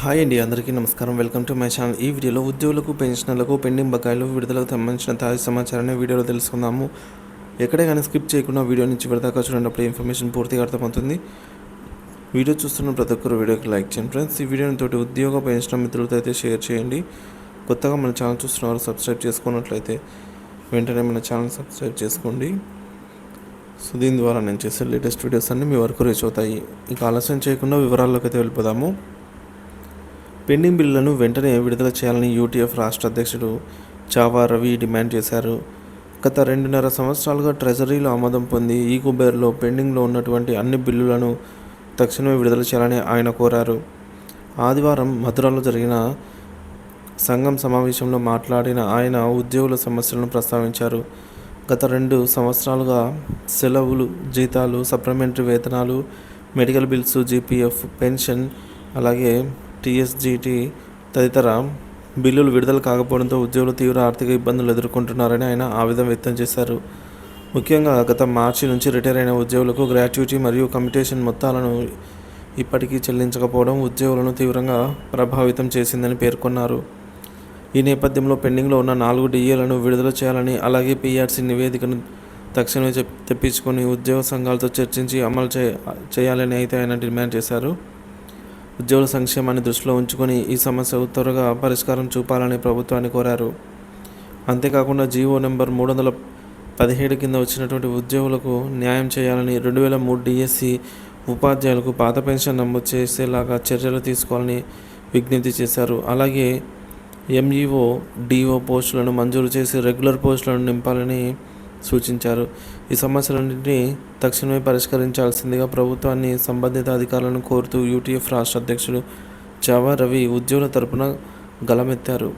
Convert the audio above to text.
Hi అండి, అందరికీ నమస్కారం. Welcome to my channel. ఈ వీడియోలో ఉద్యోగులకు, పెన్షనర్లకు పెండింగ్ బకాయిలు విడుదలకు సంబంధించిన తాజా సమాచారాన్ని వీడియోలో తెలుసుకుందాము. ఎక్కడే కానీ స్కిప్ చేయకుండా వీడియో నుంచి విడదాకా చూడనప్పుడు ఇన్ఫర్మేషన్ పూర్తిగా అర్థమవుతుంది. వీడియో చూస్తున్న ప్రతి ఒక్కరు వీడియోకి లైక్ చేయండి ఫ్రెండ్స్. ఈ వీడియోని తోటి ఉద్యోగ పెన్షన్ మిత్రులతో అయితే షేర్ చేయండి. కొత్తగా మన ఛానల్ చూస్తున్నవారు సబ్స్క్రైబ్ చేసుకున్నట్లయితే వెంటనే మన ఛానల్ సబ్స్క్రైబ్ చేసుకోండి. సో దీని ద్వారా నేను చేసే లేటెస్ట్ వీడియోస్ అన్నీ మీ వరకు రీచ్ అవుతాయి. ఇక ఆలస్యం చేయకుండా వివరాల్లోకి అయితే వెళ్ళిపోదాము. పెండింగ్ బిల్లులను వెంటనే విడుదల చేయాలని యూటీఎఫ్ రాష్ట్ర అధ్యక్షుడు చావా రవి డిమాండ్ చేశారు. గత 2.5 సంవత్సరాలుగా ట్రెజరీలో ఆమోదం పొంది ఈ కుబేర్లో పెండింగ్లో ఉన్నటువంటి అన్ని బిల్లులను తక్షణమే విడుదల చేయాలని ఆయన కోరారు. ఆదివారం మధురలో జరిగిన సంఘం సమావేశంలో మాట్లాడిన ఆయన ఉద్యోగుల సమస్యలను ప్రస్తావించారు. గత 2 సంవత్సరాలుగా సెలవులు, జీతాలు, సప్లిమెంటరీ వేతనాలు, మెడికల్ బిల్స్, జీపీఎఫ్, పెన్షన్, అలాగే టీఎస్జీటీ తదితర బిల్లులు విడుదల కాకపోవడంతో ఉద్యోగులు తీవ్ర ఆర్థిక ఇబ్బందులు ఎదుర్కొంటున్నారని ఆయన ఆవేదన వ్యక్తం చేశారు. ముఖ్యంగా గత మార్చి నుంచి రిటైర్ అయిన ఉద్యోగులకు గ్రాట్యుటీ మరియు కమ్యుటేషన్ మొత్తాలను ఇప్పటికీ చెల్లించకపోవడం ఉద్యోగులను తీవ్రంగా ప్రభావితం చేసిందని పేర్కొన్నారు. ఈ నేపథ్యంలో పెండింగ్లో ఉన్న 4 డిఏలను విడుదల చేయాలని, అలాగే పీఆర్సీ నివేదికను తక్షణమే తెప్పించుకొని ఉద్యోగ సంఘాలతో చర్చించి అమలు చేయాలని అయితే ఆయన డిమాండ్ చేశారు. ఉద్యోగుల సంక్షేమాన్ని దృష్టిలో ఉంచుకొని ఈ సమస్య త్వరగా పరిష్కారం చూపాలని ప్రభుత్వాన్ని కోరారు. అంతేకాకుండా జీవో నెంబర్ 317 కింద వచ్చినటువంటి ఉద్యోగులకు న్యాయం చేయాలని, 2003 డిఎస్సి ఉపాధ్యాయులకు పాత పెన్షన్ నమోదు చేసేలాగా చర్యలు తీసుకోవాలని విజ్ఞప్తి చేశారు. అలాగే ఎంఈఓ, డిఓ పోస్టులను మంజూరు చేసి రెగ్యులర్ పోస్టులను నింపాలని సూచించారు. ఈ సమస్యలన్నింటినీ తక్షణమే పరిష్కరించాల్సిందిగా ప్రభుత్వాన్ని, సంబంధిత అధికారులను కోరుతూ యూటీఎఫ్ రాష్ట్ర అధ్యక్షుడు చావా రవి ఉద్యోగుల తరపున గళమెత్తారు.